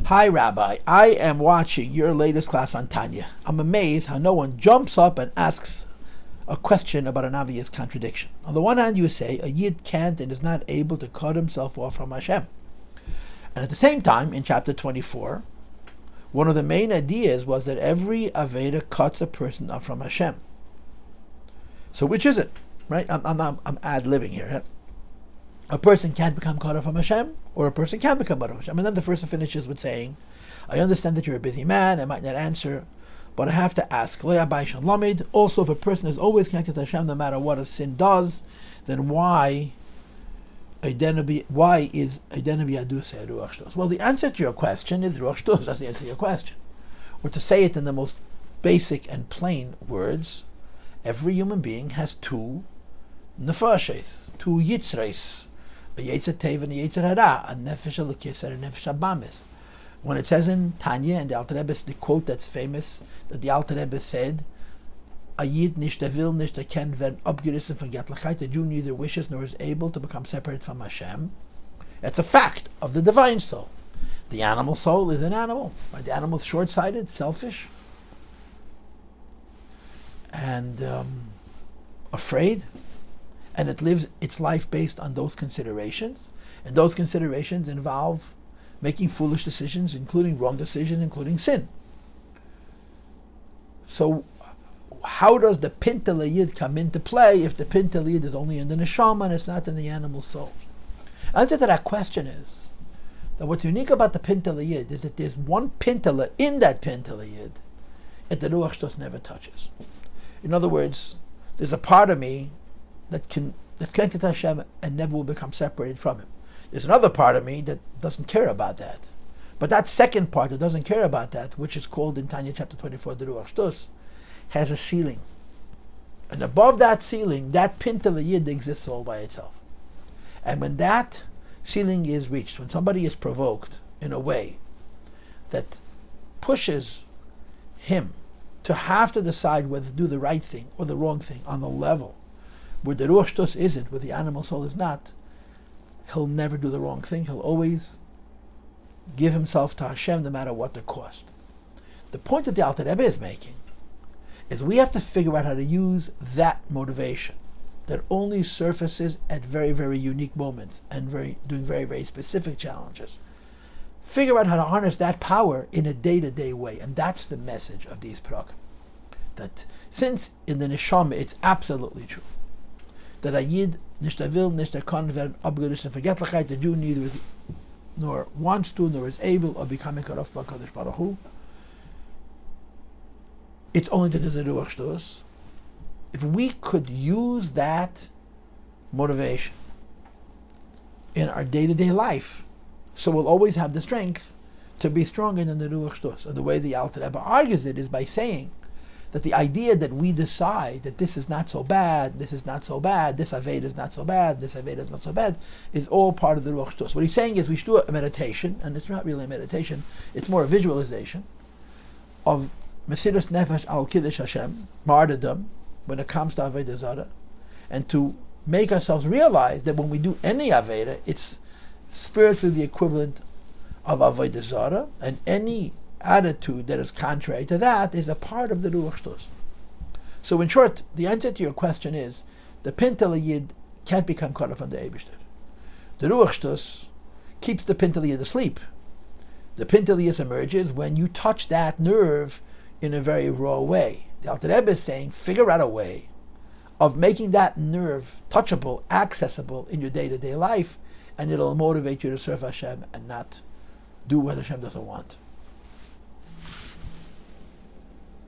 Hi, Rabbi. I am watching your latest class on Tanya. I'm amazed how no one jumps up and asks a question about an obvious contradiction. On the one hand, you say a Yid can't and is not able to cut himself off from Hashem. And at the same time, in chapter 24, one of the main ideas was that every Aveda cuts a person off from Hashem. So which is it? Right? I'm ad-libbing here. Huh? A person can't become cut off from Hashem, or a person can become cut off from Hashem. And then the person finishes with saying, I understand that you're a busy man, I might not answer, but I have to ask. Also, if a person is always connected to Hashem, no matter what a sin does, then why is identity lyhadus ruach shtus? Well, the answer to your question is ruach shtus. That's the answer to your question. Or to say it in the most basic and plain words, every human being has two nefashes, two yitzres, a yetzer teva and a yetzer hara, a nefesh elokis and a nefesh abamis. When it says in Tanya, and the Alter Rebbe, the quote that's famous, that the Alter Rebbe said, a Yid nicht will nicht erkennen werden abgerissen von Göttlichkeit, the Jew neither wishes nor is able to become separate from Hashem. It's a fact of the divine soul. The animal soul is an animal. Right? The animal is short-sighted, selfish, and afraid, and it lives its life based on those considerations. And those considerations involve making foolish decisions, including wrong decisions, including sin. So how does the Pintel Yid come into play if the Pintel Yid is only in the neshama and it's not in the animal soul? The answer to that question is that what's unique about the Pintel Yid is that there's one Pintel in that Pintel Yid that the Ruach Shtus never touches. In other words, there's a part of me that's connected to Hashem and never will become separated from Him. There's another part of me that doesn't care about that. But that second part that doesn't care about that, which is called in Tanya chapter 24, the Ruach Shtus, has a ceiling. And above that ceiling, that Pintel Yid exists all by itself. And when that ceiling is reached, when somebody is provoked in a way that pushes him to have to decide whether to do the right thing or the wrong thing on the level where the Ruach Shtus isn't, where the animal soul is not, he'll never do the wrong thing. He'll always give himself to Hashem no matter what the cost. The point that the Alter Rebbe is making is we have to figure out how to use that motivation that only surfaces at very, very unique moments and doing very, very specific challenges. Figure out how to harness that power in a day-to-day way. And that's the message of these parakim. That since in the neshama it's absolutely true that a Yid nicht will, nicht kann werden abgerissen von Göttlichkeit, the Jew neither nor wants to, nor is able, or becoming cut off by Kadosh Baruch Hu. It's only that there's a Ruach Shtus. If we could use that motivation in our day-to-day life, so we'll always have the strength to be stronger than the Ruach Shtus. And the way the Alter Rebbe argues it is by saying that the idea that we decide that this is not so bad, this is not so bad, this Aveda is not so bad, this Aveda is not so bad, is all part of the Ruach Shtus. What he's saying is we should do a meditation, and it's not really a meditation, it's more a visualization of Mesirus Nefesh al Kiddush Hashem, martyrdom, when it comes to Aveda Zara, and to make ourselves realize that when we do any Aveda, it's spiritually the equivalent of Aveda Zara, and any attitude that is contrary to that is a part of the Ruach Shtus. So in short, the answer to your question is the Pintel Yid can't become cut off from the Eibishter. The Ruach Shtus keeps the Pintel Yid asleep. The Pintel Yid emerges when you touch that nerve in a very raw way. The Alter Rebbe is saying figure out a way of making that nerve touchable, accessible in your day-to-day life, and it'll motivate you to serve Hashem and not do what Hashem doesn't want.